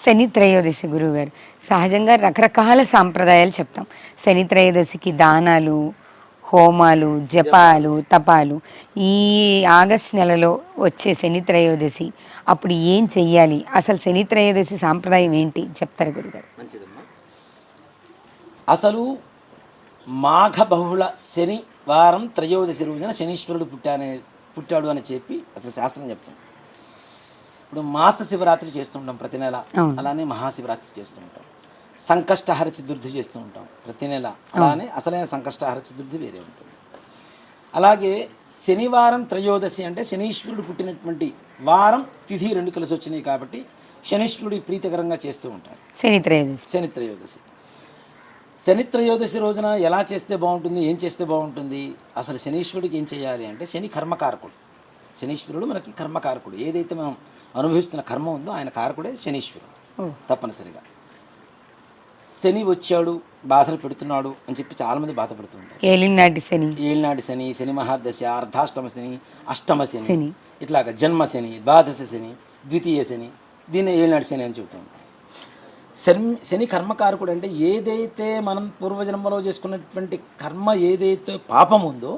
శని త్రయోదశి గురువుగారు సహజంగా రకరకాల సాంప్రదాయాలు చెప్తాం. శని త్రయోదశికి దానాలు, హోమాలు, జపాలు, తపాలు. ఈ ఆగస్ట్ నెలలో వచ్చే శని త్రయోదశి అప్పుడు ఏం చెయ్యాలి, అసలు శని త్రయోదశి సాంప్రదాయం ఏంటి చెప్తారు గురుగారు? మంచిదమ్మా. అసలు మాఘ బహుళ శనివారం త్రయోదశి రోజున శనీశ్వరుడు పుట్టాడు అని చెప్పి అసలు శాస్త్రం చెప్తాం. ఇప్పుడు మాస శివరాత్రి చేస్తూ ఉంటాం ప్రతి నెల, అలానే మహాశివరాత్రి చేస్తూ ఉంటాం. సంకష్టహర చతుర్థి చేస్తూ ఉంటాం ప్రతి నెల, అలానే అసలైన సంకష్టహర చతుర్థి వేరే ఉంటుంది. అలాగే శనివారం త్రయోదశి అంటే శనీశ్వరుడు పుట్టినటువంటి వారం, తిథి రెండు కలిసి వచ్చినాయి కాబట్టి శనీశ్వరుడి ప్రీతికరంగా చేస్తూ ఉంటారు శని త్రయోదశి రోజున ఎలా చేస్తే బాగుంటుంది, ఏం చేస్తే బాగుంటుంది? అసలు శనీశ్వరుడికి ఏం చేయాలి అంటే, శని కర్మకారకుడు. శనీశ్వరుడు మనకి కర్మకారకుడు. ఏదైతే మనం అనుభవిస్తున్న కర్మ ఉందో ఆయన కారకుడే శనీశ్వరుడు. తప్పనిసరిగా శని వచ్చాడు, బాధలు పెడుతున్నాడు అని చెప్పి చాలామంది బాధపడుతుంటారు. ఏలినాటి శని, శని మహాదశ, అర్ధాష్టమ శని, అష్టమ శని, ఇట్లాగా జన్మ శని, ద్వాదశ శని, ద్వితీయ శని, దీన్ని ఏలినాటి శని అని చెబుతాం. శని కర్మకారకుడు అంటే ఏదైతే మనం పూర్వజన్మలో చేసుకున్నటువంటి కర్మ ఏదైతే పాపం ఉందో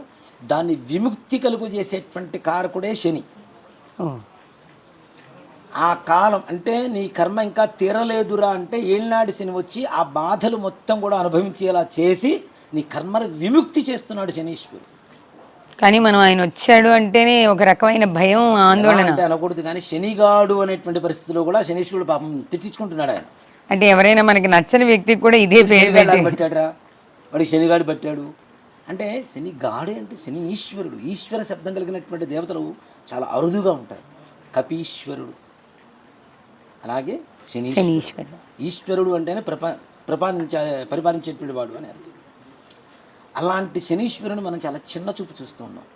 దాన్ని విముక్తి కలుగు చేసేటువంటి కారకుడే శని. ఆ కాలం అంటే నీ కర్మ ఇంకా తీరలేదురా అంటే ఏలినాడి శని వచ్చి ఆ బాధలు మొత్తం కూడా అనుభవించేలా చేసి నీ కర్మను విముక్తి చేస్తున్నాడు శనీశ్వరుడు. కానీ మనం ఆయన వచ్చాడు అంటేనే ఒక రకమైన భయం, ఆందోళన అంటే అనకూడదు. కానీ శనిగాడు అనేటువంటి పరిస్థితిలో కూడా శనీశ్వరుడు పాపం తిట్టించుకుంటున్నాడు ఆయన. అంటే ఎవరైనా మనకి నచ్చని వ్యక్తికి కూడా ఇదే పేరు పెట్టాడురా, వాడికి శనిగాడు పెట్టాడు అంటే. శనిగాడు అంటే శని ఈశ్వరుడు. ఈశ్వర శబ్దం కలిగినటువంటి దేవతలు చాలా అరుదుగా ఉంటారు. కపీశ్వరుడు, అలాగే శనీశ్వరుడు. ఈశ్వరుడు అంటేనే పరిపాలించేటువంటి వాడు అని అర్థం. అలాంటి శనీశ్వరుని మనం చాలా చిన్న చూపు చూస్తూ ఉన్నాం.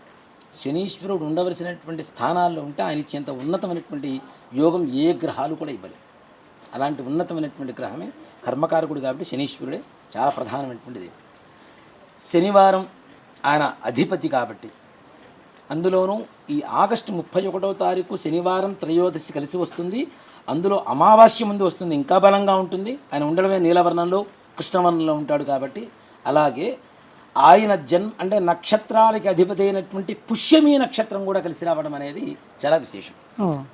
శనీశ్వరుడు ఉండవలసినటువంటి స్థానాల్లో ఉంటే ఆయన ఇచ్చేంత ఉన్నతమైనటువంటి యోగం ఏ గ్రహాలు కూడా ఇవ్వలేదు. అలాంటి ఉన్నతమైనటువంటి గ్రహమే కర్మకారకుడు కాబట్టి శనీశ్వరుడే చాలా ప్రధానమైనటువంటిది. శనివారం ఆయన అధిపతి కాబట్టి, అందులోనూ ఈ ఆగస్టు 31వ తారీఖు శనివారం త్రయోదశి కలిసి వస్తుంది. అందులో అమావాస్య ముందు వస్తుంది, ఇంకా బలంగా ఉంటుంది. ఆయన ఉండడమే నీలవర్ణంలో, కృష్ణవర్ణంలో ఉంటాడు కాబట్టి. అలాగే ఆయన అంటే నక్షత్రాలకి అధిపతి అయినటువంటి పుష్యమి నక్షత్రం కూడా కలిసి రావడం అనేది చాలా విశేషం.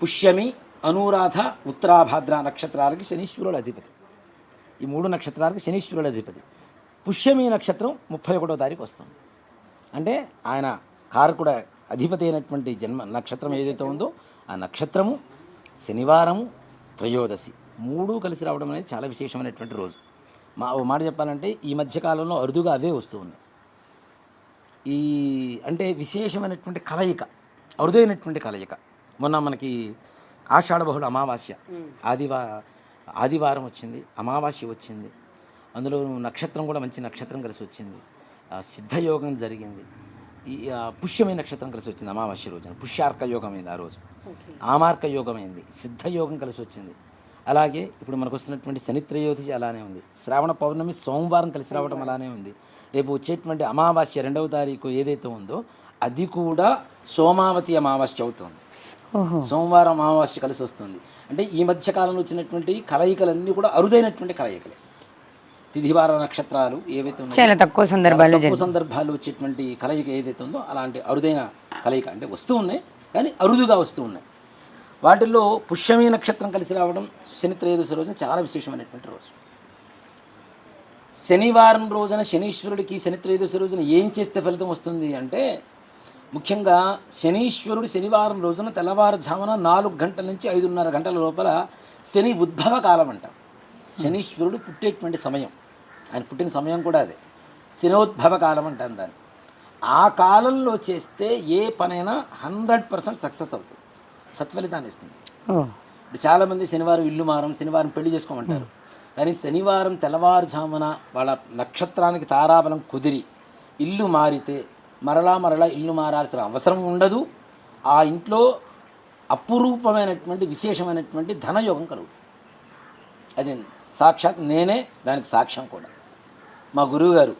పుష్యమి, అనురాధ, ఉత్తరాభాద్ర నక్షత్రాలకి శనీశ్వరుడు అధిపతి. ఈ 3 నక్షత్రాలకి శనీశ్వరుడు అధిపతి. పుష్యమి నక్షత్రం 31వ తారీఖు వస్తుంది. అంటే ఆయన కారకుడ అధిపతి అయినటువంటి జన్మ నక్షత్రం ఏదైతే ఉందో ఆ నక్షత్రము, శనివారము, త్రయోదశి 3 కలిసి రావడం అనేది చాలా విశేషమైనటువంటి రోజు. ఓ మాట చెప్పాలంటే ఈ మధ్యకాలంలో అరుదుగా అవే వస్తూ ఉన్నాయి. ఈ అంటే విశేషమైనటువంటి కలయిక, అరుదైనటువంటి కలయిక. మొన్న మనకి ఆషాఢ బహుళ అమావాస్య ఆదివారం వచ్చింది, అమావాస్య వచ్చింది. అందులో నక్షత్రం కూడా మంచి నక్షత్రం కలిసి వచ్చింది. సిద్ధయోగం జరిగింది. ఈ పుష్యమైన నక్షత్రం కలిసి వచ్చింది అమావాస్య రోజున. పుష్యార్క యోగం అయింది ఆ రోజు, ఆమార్క యోగం అయింది, సిద్ధయోగం కలిసి వచ్చింది. అలాగే ఇప్పుడు మనకు వస్తున్నటువంటి శని త్రయోదశి అలానే ఉంది. శ్రావణ పౌర్ణమి సోమవారం కలిసి రావడం అలానే ఉంది. రేపు వచ్చేటువంటి అమావాస్య 2వ తారీఖు ఏదైతే ఉందో అది కూడా సోమావతి అమావాస్య అవుతుంది. సోమవారం అమావాస్య కలిసి వస్తుంది. అంటే ఈ మధ్యకాలంలో వచ్చినటువంటి కలయికలన్నీ కూడా అరుదైనటువంటి కలయికలే. తిథివార నక్షత్రాలు ఏవైతే ఉన్నాయో తక్కువ సందర్భాలు వచ్చేటువంటి కలయిక ఏదైతే ఉందో అలాంటి అరుదైన కలయిక అంటే వస్తూ ఉన్నాయి, కానీ అరుదుగా వస్తూ ఉన్నాయి. వాటిల్లో పుష్యమి నక్షత్రం కలిసి రావడం శని త్రయోదశి రోజున చాలా విశేషమైనటువంటి రోజు. శనివారం రోజున శనీశ్వరుడికి శని త్రయోదశి రోజున ఏం చేస్తే ఫలితం వస్తుంది అంటే, ముఖ్యంగా శనీశ్వరుడు శనివారం రోజున తెల్లవారుజామున 4 గంటల నుంచి 5:30 గంటల లోపల శని ఉద్భవ కాలం అంట. శనీశ్వరుడు పుట్టేటువంటి సమయం, ఆయన పుట్టిన సమయం కూడా అదే శనోద్భవ కాలం అంటారు దాన్ని. ఆ కాలంలో చేస్తే ఏ పనైనా 100% సక్సెస్ అవుతుంది, సత్ఫలితాన్ని ఇస్తుంది. ఇప్పుడు చాలామంది శనివారం ఇల్లు మారం, శనివారం పెళ్లి చేసుకోమంటారు. కానీ శనివారం తెల్లవారుజామున వాళ్ళ నక్షత్రానికి తారాబలం కుదిరి ఇల్లు మారితే మరలా ఇల్లు మారాల్సిన అవసరం ఉండదు. ఆ ఇంట్లో అపురూపమైనటువంటి విశేషమైనటువంటి ధనయోగం కలుగుతుంది. అది సాక్షాత్ నేనే దానికి సాక్ష్యం కూడా. మా గురువు గారు,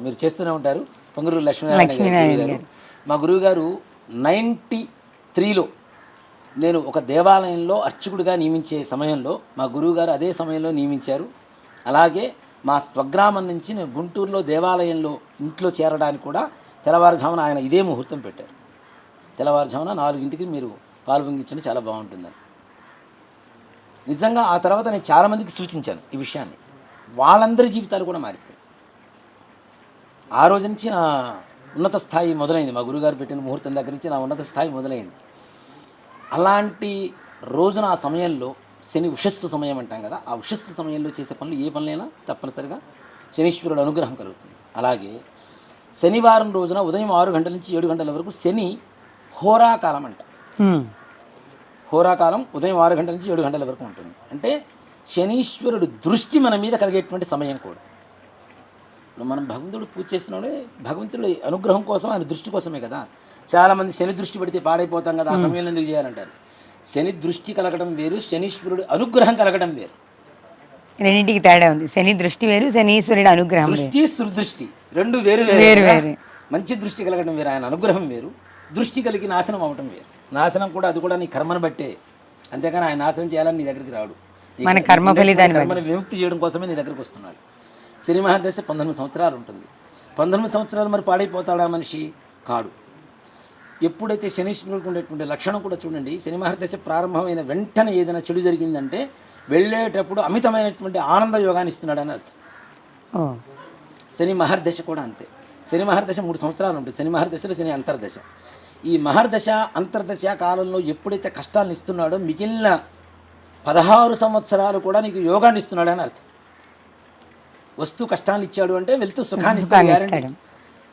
మీరు చేస్తూనే ఉంటారు, పొంగూరు లక్ష్మీనారాయణ గారు. మా గురువు గారు 93లో నేను ఒక దేవాలయంలో అర్చకుడిగా నియమించే సమయంలో మా గురువుగారు అదే సమయంలో నియమించారు. అలాగే మా స్వగ్రామం నుంచి నేను గుంటూరులో దేవాలయంలో ఇంట్లో చేరడానికి కూడా తెల్లవారుజామున ఆయన ఇదే ముహూర్తం పెట్టారు. తెల్లవారుజామున 4ంటికి మీరు పాలు పొంగించండి, చాలా బాగుంటుందని. నిజంగా ఆ తర్వాత నేను చాలామందికి సూచించాను ఈ విషయాన్ని. వాళ్ళందరి జీవితాలు కూడా మారిపోయాయి. ఆ రోజు నుంచి నా ఉన్నత స్థాయి మొదలైంది. మా గురుగారు పెట్టిన ముహూర్తం దగ్గర నుంచి నా ఉన్నత స్థాయి మొదలైంది. అలాంటి రోజున ఆ సమయంలో శని ఉషస్సు సమయం అంటాం కదా, ఆ ఉషస్సు సమయంలో చేసే పనులు ఏ పనులైనా తప్పనిసరిగా శనీశ్వరుడు అనుగ్రహం కలుగుతుంది. అలాగే శనివారం రోజున ఉదయం 6 గంటల నుంచి 7 గంటల వరకు శని హోరాకాలం అంట. హోరాకాలం ఉదయం 6 గంటల నుంచి 7 గంటల వరకు ఉంటుంది. అంటే శనీశ్వరుడు దృష్టి మన మీద కలిగేటువంటి సమయం కూడా. ఇప్పుడు మనం భగవంతుడు పూజ చేస్తున్నాడే భగవంతుడి అనుగ్రహం కోసం, ఆయన దృష్టి కోసమే కదా. చాలామంది శని దృష్టి పడితే పాడైపోతాం కదా, ఆ సమయంలో ఎందుకు చేయాలంటారు. శని దృష్టి కలగడం వేరు, శనీశ్వరుడు అనుగ్రహం కలగడం వేరు. రెండింటికి తేడా ఉంది. శని దృష్టి వేరు, శనీశ్వరుడు అనుగ్రహం వేరు. దృష్టి సుదృష్టి రెండు వేరు వేరు వేరు. మంచి దృష్టి కలగడం వేరు, ఆయన అనుగ్రహం వేరు. దృష్టి కలిగి నాశనం అవటం వేరు. నాశనం కూడా అది కూడా నీ కర్మను బట్టే, అంతేకాని ఆయన నాశనం చేయాలని నీ దగ్గరికి రాడు. మన కర్మ ఫలితాన్ని కర్మను విముక్తి చేయడం కోసమే నీ దగ్గరికి వస్తున్నాడు. శని మహాదశ 19 సంవత్సరాలు ఉంటుంది. 19 సంవత్సరాలు మరి పాడైపోతాడా మనిషి? కాడు. ఎప్పుడైతే శనీశ్వరుడికి ఉండేటువంటి లక్షణం కూడా చూడండి, శని మహర్దశ ప్రారంభమైన వెంటనే ఏదైనా చెడు జరిగిందంటే వెళ్ళేటప్పుడు అమితమైనటువంటి ఆనంద యోగాన్ని ఇస్తున్నాడని అర్థం. శని మహర్దశ కూడా అంతే. శని మహర్దశ 3 సంవత్సరాలు ఉంటుంది. శని మహర్దశలో శని అంతర్దశ. ఈ మహర్దశ అంతర్దశ కాలంలో ఎప్పుడైతే కష్టాలను ఇస్తున్నాడో మిగిలిన 16 సంవత్సరాలు కూడా నీకు యోగాన్ని ఇస్తున్నాడని అర్థం. వస్తూ కష్టాన్ని ఇచ్చాడు అంటే వెళ్తూ సుఖాన్ని ఇస్తాడు,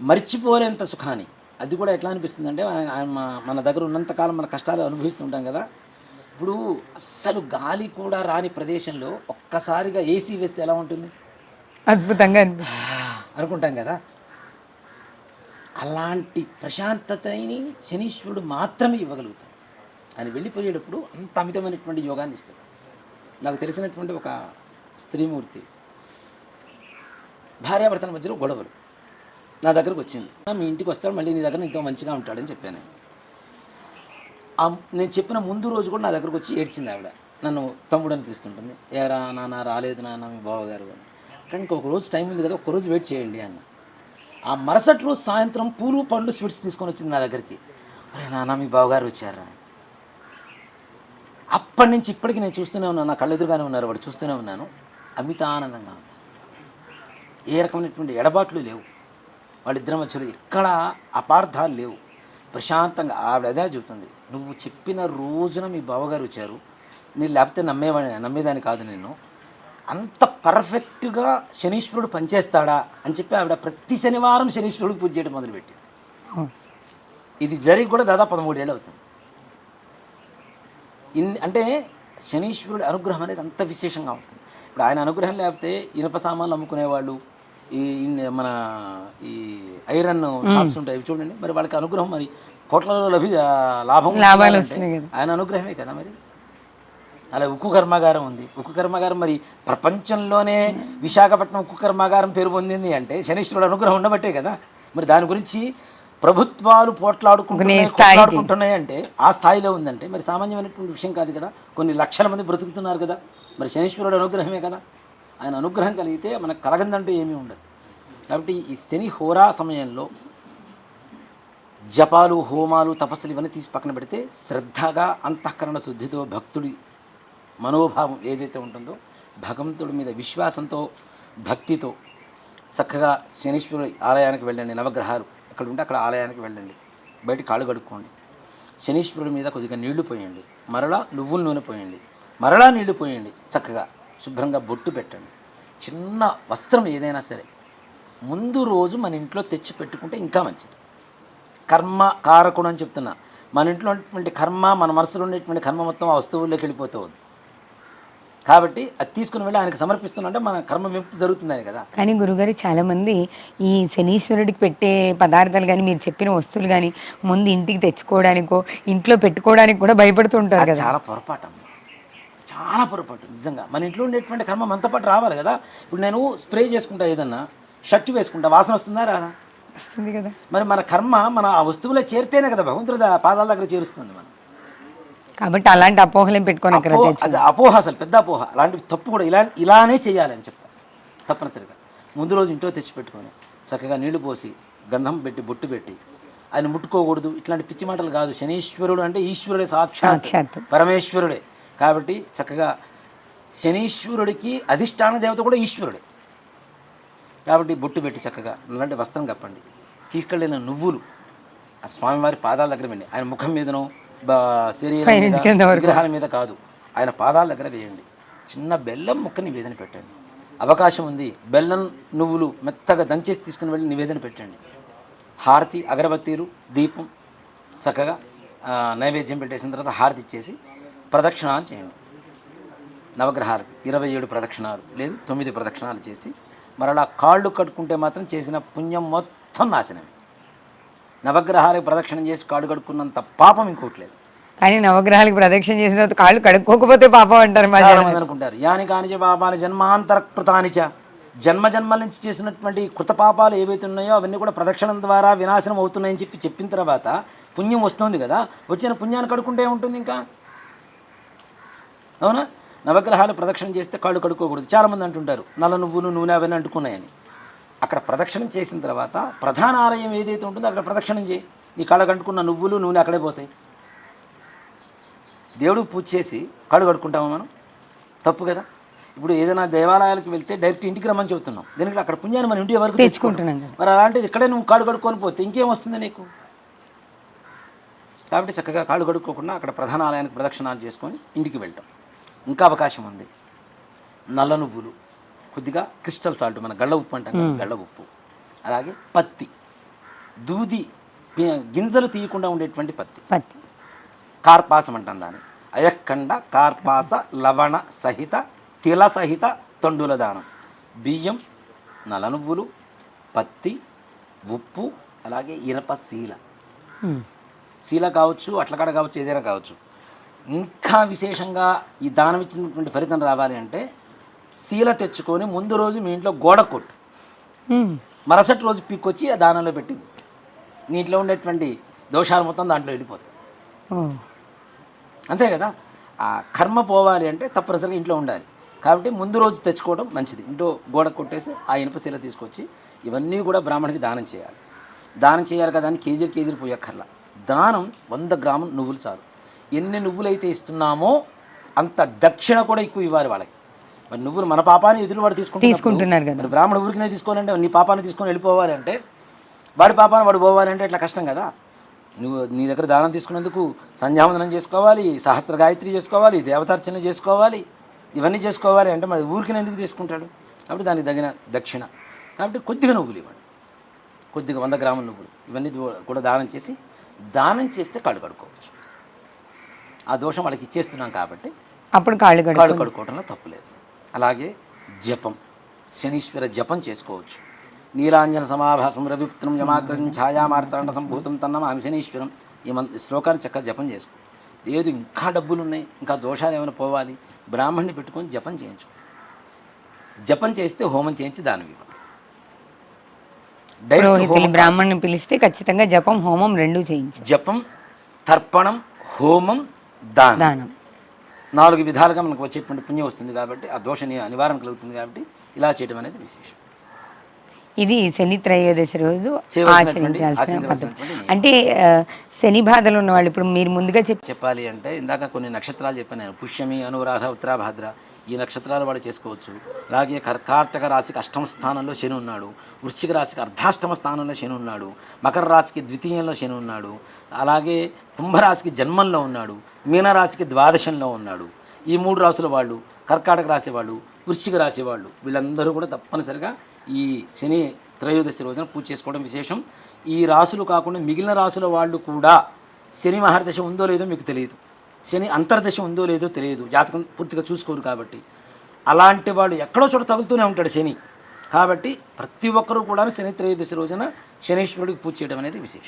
మర్చిపోలేంత సుఖాన్ని. అది కూడా ఎట్లా అనిపిస్తుంది అంటే మన దగ్గర ఉన్నంతకాలం మన కష్టాలు అనుభవిస్తుంటాం కదా. ఇప్పుడు అస్సలు గాలి కూడా రాని ప్రదేశంలో ఒక్కసారిగా ఏసీ వేస్తే ఎలా ఉంటుంది? అద్భుతంగా అనుకుంటాం కదా. అలాంటి ప్రశాంతతని శనీశ్వరుడు మాత్రమే ఇవ్వగలుగుతాడు. ఆయన వెళ్ళిపోయేటప్పుడు అంత అమితమైనటువంటి యోగాన్ని ఇస్తాడు. నాకు తెలిసినటువంటి ఒక స్త్రీమూర్తి, భార్యాభర్తల మధ్యలో గొడవలు, నా దగ్గరకు వచ్చింది. మీ ఇంటికి వస్తాడు, మళ్ళీ నీ దగ్గర ఇంత మంచిగా ఉంటాడని చెప్పాను. నేను చెప్పిన ముందు రోజు కూడా నా దగ్గరకు వచ్చి ఏడ్చింది ఆవిడ. నన్ను తమ్ముడు అనిపిస్తుంటుంది. ఏరా నాన్న రాలేదు నాన్న మీ బావగారు అని. కానీ ఇంకొక రోజు టైం ఉంది కదా, ఒక్కరోజు వెయిట్ చేయండి అన్న. ఆ మరుసటి రోజు సాయంత్రం పూలు పండ్లు స్వీట్స్ తీసుకొని వచ్చింది నా దగ్గరికి. అరే నాన్న మీ బావగారు వచ్చారా. అప్పటి నుంచి ఇప్పటికీ నేను చూస్తూనే ఉన్నాను, నా కళ్ళెదురుగానే ఉన్నారు, వాడు చూస్తూనే ఉన్నాను. అమిత ఆనందంగా ఉన్నాను. ఏ రకమైనటువంటి ఎడబాట్లు లేవు వాళ్ళిద్దరి మధ్యలో, ఎక్కడ అపార్థాలు లేవు. ప్రశాంతంగా ఆవిడ అదే చెబుతుంది, నువ్వు చెప్పిన రోజున మీ బావగారు వచ్చారు, నేను లేకపోతే నమ్మేదాన్ని కాదు నేను. అంత పర్ఫెక్ట్గా శనీశ్వరుడు పనిచేస్తాడా అని చెప్పి ఆవిడ ప్రతి శనివారం శనీశ్వరుడికి పూజ చేయడం మొదలుపెట్టింది. ఇది జరిగి కూడా దాదాపు 13 ఏళ్ళు అవుతుంది. అంటే శనీశ్వరుడి అనుగ్రహం అనేది అంత విశేషంగా ఉంటుంది. ఇప్పుడు ఆయన అనుగ్రహం లేకపోతే ఇనప సామాన్లు అమ్ముకునేవాళ్ళు, మన ఈ ఐరన్ షాప్స్ ఉంటాయి చూడండి, మరి వాళ్ళకి అనుగ్రహం మరి కోట్లలో లాభాలు ఆయన అనుగ్రహమే కదా. మరి అలా ఉక్కు కర్మాగారం ఉంది. ఉక్కు కర్మాగారం మరి ప్రపంచంలోనే విశాఖపట్నం ఉక్కు కర్మాగారం పేరు పొందింది అంటే శనీశ్వరుడు అనుగ్రహం ఉండబట్టే కదా. మరి దాని గురించి ప్రభుత్వాలు పోట్లాడుకుంటున్నాయి అంటే ఆ స్థాయిలో ఉందంటే మరి సామాన్యమైనటువంటి విషయం కాదు కదా. కొన్ని లక్షల మంది బ్రతుకుతున్నారు కదా, మరి శనీశ్వరుడు అనుగ్రహమే కదా. ఆయన అనుగ్రహం కలిగితే మనకు కలగందంటూ ఏమీ ఉండదు. కాబట్టి ఈ శని హోరా సమయంలో జపాలు, హోమాలు, తపస్సులు ఇవన్నీ తీసి పక్కన పెడితే శ్రద్ధగా అంతఃకరణ శుద్ధితో భక్తుడి మనోభావం ఏదైతే ఉంటుందో భగవంతుడి మీద విశ్వాసంతో భక్తితో చక్కగా శనీశ్వరుడి ఆలయానికి వెళ్ళండి. నవగ్రహాలు ఎక్కడ ఉంటే అక్కడ ఆలయానికి వెళ్ళండి, బయట కాళ్ళు కడుక్కోండి, శనీశ్వరుడి మీద కొద్దిగా నీళ్లు పోయండి, మరలా నువ్వుల నూనె పోయండి, మరలా నీళ్లు పోయండి, చక్కగా శుభ్రంగా బొట్టు పెట్టండి. చిన్న వస్త్రం ఏదైనా సరే ముందు రోజు మన ఇంట్లో తెచ్చి పెట్టుకుంటే ఇంకా మంచిది. కర్మ కారకుడు అని చెప్తున్నా. మన ఇంట్లో ఉన్నటువంటి కర్మ, మన మనసులో ఉండేటువంటి కర్మ మొత్తం ఆ వస్తువుల్లోకి వెళ్ళిపోతుంది. కాబట్టి అది తీసుకుని వెళ్ళి ఆయనకు సమర్పిస్తున్నంటే మన కర్మ విముక్తి జరుగుతుందని కదా. కానీ గురుగారు చాలా మంది ఈ శనీశ్వరుడికి పెట్టే పదార్థాలు కానీ మీరు చెప్పిన వస్తువులు కానీ ముందు ఇంటికి తెచ్చుకోవడానికో ఇంట్లో పెట్టుకోవడానికి కూడా భయపడుతుంటారు కదా. చాలా పొరపాటు, చాలా పొరపాటు నిజంగా. మన ఇంట్లో ఉండేటువంటి కర్మ మనతో పాటు రావాలి కదా. ఇప్పుడు నేను స్ప్రే చేసుకుంటా, ఏదన్నా షర్టు వేసుకుంటా, వాసన వస్తుందా రాదా? వస్తుంది కదా. మరి మన కర్మ మన ఆ వస్తువులో చేరితేనే కదా భగవంతుడి పాదాల దగ్గర చేరుస్తుంది. మనం కాబట్టి అలాంటి అపోహలేం పెట్టుకొని అక్కడ అది అపోహ, అసలు పెద్ద అపోహ. అలాంటి తప్పు కూడా ఇలానే చేయాలని చెప్తాను తప్పనిసరిగా. ముందు రోజు ఇంట్లో తెచ్చి పెట్టుకొని చక్కగా నీళ్లు పోసి గంధం పెట్టి బొట్టు పెట్టి ఆయన ముట్టుకోకూడదు, ఇట్లాంటి పిచ్చి మాటలు కాదు. శనీశ్వరుడు అంటే ఈశ్వరుడే, సాక్షాత్ పరమేశ్వరుడే. కాబట్టి చక్కగా శనీశ్వరుడికి అధిష్టాన దేవత కూడా ఈశ్వరుడే. కాబట్టి బొట్టు పెట్టి చక్కగా నల్లంటి వస్త్రం కప్పండి. తీసుకెళ్ళిన నువ్వులు ఆ స్వామివారి పాదాల దగ్గర వెండి, ఆయన ముఖం మీదనో శరీరం విగ్రహాల మీద కాదు, ఆయన పాదాల దగ్గర వేయండి. చిన్న బెల్లం ముక్క నివేదన పెట్టండి. అవకాశం ఉంది బెల్లం నువ్వులు మెత్తగా దంచేసి తీసుకుని వెళ్ళి నివేదన పెట్టండి. హారతి, అగరబత్తీలు, దీపం చక్కగా నైవేద్యం పెట్టేసిన తర్వాత హారతి ఇచ్చేసి ప్రదక్షిణాలు చేయండి. నవగ్రహాలకు 27 ప్రదక్షిణాలు లేదు 9 ప్రదక్షిణాలు చేసి మరలా కాళ్ళు కడుక్కుంటే మాత్రం చేసిన పుణ్యం మొత్తం నాశనమే. నవగ్రహాలకు ప్రదక్షిణం చేసి కాళ్ళు కడుక్కున్నంత పాపం ఇంకోట్లేదు. కానీ నవగ్రహాలకు ప్రదక్షిణ చేసిన తర్వాత కాళ్ళు కడుక్కోకపోతే పాపం అంటారు. చాలా మంది అనుకుంటారు యాని కానిచ పాపాలు జన్మాంతర కృతానిచ, జన్మ జన్మల నుంచి చేసినటువంటి కృత పాపాలు ఏవైతే ఉన్నాయో అవన్నీ కూడా ప్రదక్షిణం ద్వారా వినాశనం అవుతున్నాయని చెప్పిన తర్వాత పుణ్యం వస్తుంది కదా, వచ్చిన పుణ్యాన్ని కడుక్కుంటే ఏముంటుంది ఇంకా, అవునా? నవగ్రహాలు ప్రదక్షిణ చేస్తే కాళ్ళు కడుక్కోకూడదు. చాలామంది అంటుంటారు నల్ల నువ్వులు నూనె అవన్నీ అంటుకున్నాయని. అక్కడ ప్రదక్షిణం చేసిన తర్వాత ప్రధాన ఆలయం ఏదైతే ఉంటుందో అక్కడ ప్రదక్షిణం చేయి, నీ కాళ్ళ కంటుకున్న నువ్వులు నూనె అక్కడే పోతాయి. దేవుడికి పూజ చేసి కాళ్ళు కడుక్కుంటామా మనం? తప్పు కదా. ఇప్పుడు ఏదైనా దేవాలయాలకు వెళ్తే డైరెక్ట్ ఇంటికి రమ్మని చెబుతున్నాం, దీనికి అక్కడ పుణ్యాన్ని మన ఇంటి వరకు తెచ్చుకుంటున్నాం. మరి అలాంటిది ఇక్కడే నువ్వు కాళ్ళు కడుక్కొని పోతే ఇంకేం వస్తుంది నీకు? కాబట్టి చక్కగా కాళ్ళు కడుక్కోకుండా అక్కడ ప్రధాన ఆలయానికి ప్రదక్షిణాలు చేసుకొని ఇంటికి వెళ్తాం. ఇంకా అవకాశం ఉంది నల్ల నువ్వులు, కొద్దిగా క్రిస్టల్ సాల్ట్, మన గళ్ళ ఉప్పు అంటాం కదా, గళ్ళ ఉప్పు, అలాగే పత్తి, దూది గింజలు తీయకుండా ఉండేటువంటి పత్తి, కార్పాసం అంటాం దాన్ని, అయఖండ కార్పాస లవణ సహిత తిల సహిత తండుల దానం, బియ్యం, నల్ల నువ్వులు, పత్తి, ఉప్పు, అలాగే ఇనప శీల కావచ్చు, అట్లకాడ కావచ్చు, ఏదైనా కావచ్చు. ఇంకా విశేషంగా ఈ దానం ఇచ్చినటువంటి ఫలితం రావాలి అంటే శీల తెచ్చుకొని ముందు రోజు మీ ఇంట్లో గోడ కొట్టు, మరుసటి రోజు పీక్కొచ్చి ఆ దానంలో పెట్టి నీ ఇంట్లో ఉండేటువంటి దోషాలు మొత్తం దాంట్లో వెళ్ళిపోతాయి. అంతే కదా. ఆ కర్మ పోవాలి అంటే తప్పనిసరిగా ఇంట్లో ఉండాలి. కాబట్టి ముందు రోజు తెచ్చుకోవడం మంచిది. ఇంట్లో గోడ కొట్టేసి ఆ ఇనుపశీల తీసుకొచ్చి ఇవన్నీ కూడా బ్రాహ్మణికి దానం చేయాలి. దానం చేయాలి కదా అని కేజీలు పోయక్కర్లా. దానం 100 గ్రాములు నువ్వులు చాలు. ఎన్ని నువ్వులైతే ఇస్తున్నామో అంత దక్షిణ కూడా ఎక్కువ ఇవ్వాలి వాళ్ళకి. మరి నువ్వులు మన పాపాన్ని ఎదురువాడు తీసుకుంటున్నారు కదా, మరి బ్రాహ్మణ ఊరికినే తీసుకోవాలంటే నీ పాపాన్ని తీసుకొని వెళ్ళిపోవాలి అంటే, వాడి పాపాన్ని వాడు పోవాలి అంటే ఇట్లా కష్టం కదా. నువ్వు నీ దగ్గర దానం తీసుకున్నందుకు సంధ్యావందనం చేసుకోవాలి, సహస్ర గాయత్రి చేసుకోవాలి, దేవతార్చన చేసుకోవాలి, ఇవన్నీ చేసుకోవాలి అంటే మరి ఊరికినే ఎందుకు తీసుకుంటాడు? కాబట్టి దానికి తగిన దక్షిణ. కాబట్టి కొద్దిగా నువ్వులు ఇవ్వండి, కొద్దిగా 100 గ్రాముల నువ్వులు ఇవన్నీ కూడా దానం చేస్తే కాళ్ళు కడుక్కోవచ్చు. ఆ దోషం వాళ్ళకి ఇచ్చేస్తున్నాం కాబట్టి అప్పుడు కాళ్ళు కడుక్కోవడంలో తప్పులేదు. అలాగే జపం, శనీశ్వర జపం చేసుకోవచ్చు. నీలాంజన సమాభాసం రవిపుత్రం యమాగ్రం ఛాయామార్తాండ సంభూతం తన్నమామి శనీశ్వరం. ఈ శ్లోకాన్ని చక్కగా జపం చేసుకో. లేదు ఇంకా డబ్బులు ఉన్నాయి, ఇంకా దోషాలు ఏమైనా పోవాలి, బ్రాహ్మణ్ణి పెట్టుకొని జపం చేయించు. జపం చేస్తే హోమం చేయించి దానం ఇవ్వండి. బ్రాహ్మణ్ణి పిలిస్తే ఖచ్చితంగా జపం హోమం 2 చేయించు. జపం, తర్పణం, హోమం, దానం 4 విధాలుగా మనకు వచ్చేటువంటి పుణ్యం వస్తుంది. కాబట్టి ఆ దోష నివారణ కలుగుతుంది. కాబట్టి ఇలా చేయడం అనేది విశేషం. ఇది శని త్రయోదశి రోజు ఆచరించాల్సిన పద్ధతి. అంటే శని బాధలు ఉన్న వాళ్ళు ఇప్పుడు మీరు ముందుగా చెప్పాలి అంటే ఇందాక కొన్ని నక్షత్రాలు చెప్పాను నేను, పుష్యమి, అనురాధ, ఉత్తరాభాద్ర, ఈ నక్షత్రాలు వాడు చేసుకోవచ్చు. అలాగే కర్కాటక రాశికి 8వ స్థానంలో శని ఉన్నాడు, వృశ్చిక రాశికి అర్ధాష్టమ స్థానంలో శని ఉన్నాడు, మకర రాశికి ద్వితీయంలో శని ఉన్నాడు, అలాగే కుంభరాశికి జన్మంలో ఉన్నాడు, మీనరాశికి ద్వాదశంలో ఉన్నాడు. ఈ 3 రాశుల వాళ్ళు, కర్కాటక రాశి వాళ్ళు, వృశ్చిక రాశి వాళ్ళు, వీళ్ళందరూ కూడా తప్పనిసరిగా ఈ శని త్రయోదశి రోజున పూజ చేసుకోవడం విశేషం. ఈ రాశులు కాకుండా మిగిలిన రాశుల వాళ్ళు కూడా శని మహర్దశ ఉందో లేదో మీకు తెలియదు, శని అంతర్దశ ఉందో లేదో తెలియదు, జాతకం పూర్తిగా చూసుకోరు. కాబట్టి అలాంటి వాళ్ళు ఎక్కడో చోట తగులుతూనే ఉంటాడు శని. కాబట్టి ప్రతి ఒక్కరూ కూడా శని త్రయోదశి రోజున శనీశ్వరుడికి పూజ చేయడం అనేది విశేషం.